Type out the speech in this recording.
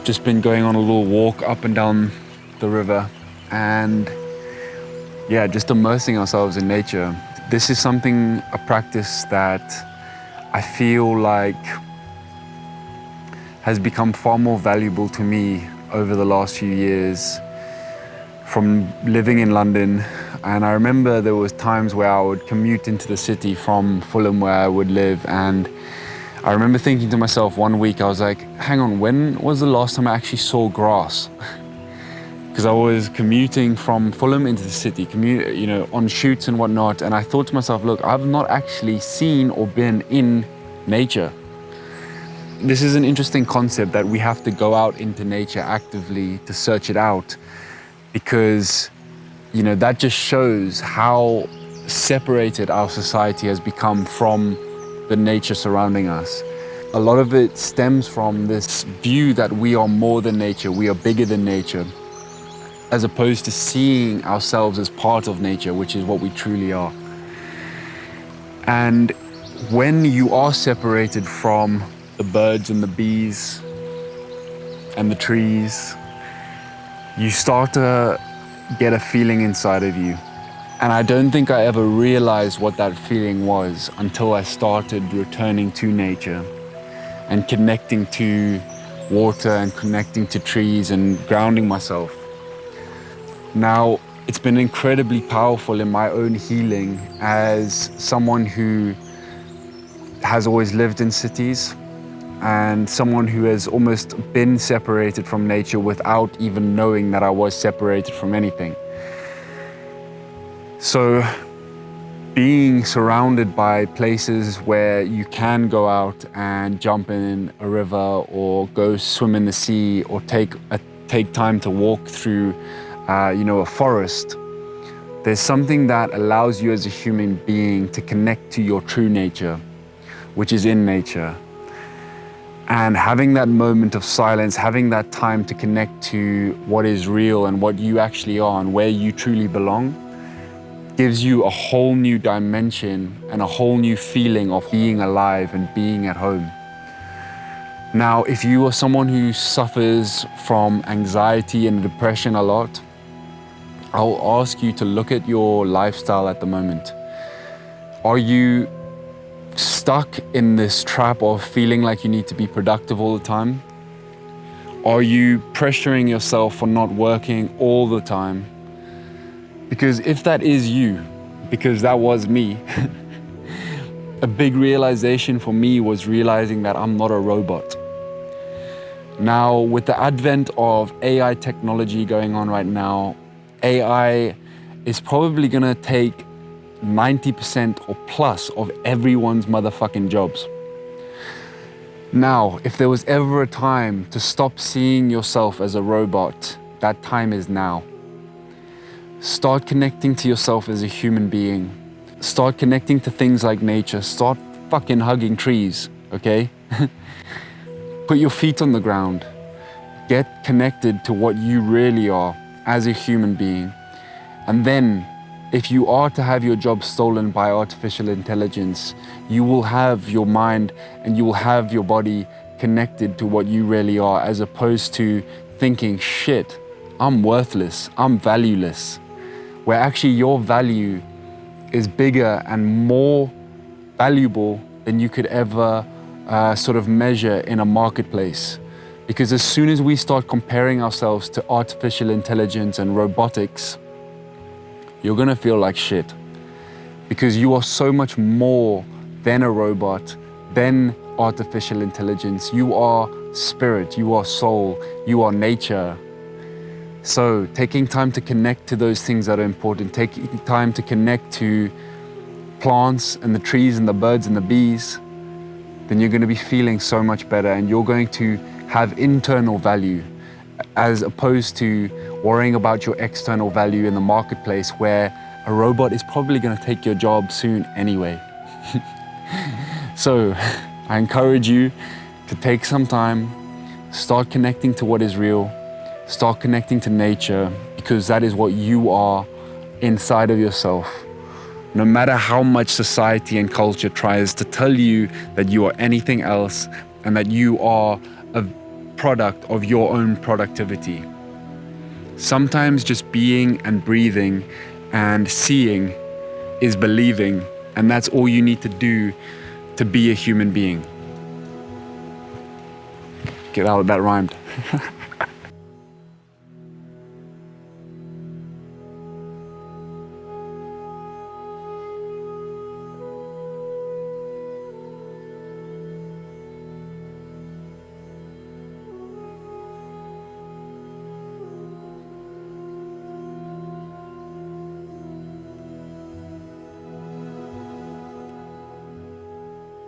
just been going on a little walk up and down the river and yeah, just immersing ourselves in nature. This is a practice that I feel like has become far more valuable to me over the last few years from living in London. And I remember there was times where I would commute into the city from Fulham where I would live, and I remember thinking to myself one week, I was like, hang on, when was the last time I actually saw grass? Because I was commuting from Fulham into the city, on shoots and whatnot, and I thought to myself, look, I've not actually seen or been in nature. This is an interesting concept that we have to go out into nature actively to search it out, because that just shows how separated our society has become from the nature surrounding us. A lot of it stems from this view that we are more than nature, we are bigger than nature, as opposed to seeing ourselves as part of nature, which is what we truly are. And when you are separated from the birds and the bees and the trees, you start to get a feeling inside of you. And I don't think I ever realized what that feeling was until I started returning to nature and connecting to water and connecting to trees and grounding myself. Now, it's been incredibly powerful in my own healing as someone who has always lived in cities and someone who has almost been separated from nature without even knowing that I was separated from anything. So being surrounded by places where you can go out and jump in a river or go swim in the sea or take time to walk through a forest, there's something that allows you as a human being to connect to your true nature, which is in nature. And having that moment of silence, having that time to connect to what is real and what you actually are and where you truly belong, gives you a whole new dimension and a whole new feeling of being alive and being at home. Now, if you are someone who suffers from anxiety and depression a lot, I'll ask you to look at your lifestyle at the moment. Are you stuck in this trap of feeling like you need to be productive all the time? Are you pressuring yourself for not working all the time? Because if that is you, because that was me, a big realization for me was realizing that I'm not a robot. Now, with the advent of AI technology going on right now, AI is probably gonna take 90% or plus of everyone's motherfucking jobs. Now, if there was ever a time to stop seeing yourself as a robot, that time is now. Start connecting to yourself as a human being. Start connecting to things like nature. Start fucking hugging trees, okay? Put your feet on the ground. Get connected to what you really are as a human being. And then, if you are to have your job stolen by artificial intelligence, you will have your mind and you will have your body connected to what you really are, as opposed to thinking, shit, I'm worthless, I'm valueless. Where actually your value is bigger and more valuable than you could ever measure in a marketplace. Because as soon as we start comparing ourselves to artificial intelligence and robotics, you're gonna feel like shit. Because you are so much more than a robot, than artificial intelligence. You are spirit, you are soul, you are nature. So taking time to connect to those things that are important, taking time to connect to plants and the trees and the birds and the bees, then you're going to be feeling so much better and you're going to have internal value, as opposed to worrying about your external value in the marketplace where a robot is probably going to take your job soon anyway. So I encourage you to take some time, start connecting to what is real, start connecting to nature, because that is what you are inside of yourself. No matter how much society and culture tries to tell you that you are anything else and that you are a product of your own productivity. Sometimes just being and breathing and seeing is believing, and that's all you need to do to be a human being. Get out, that rhymed.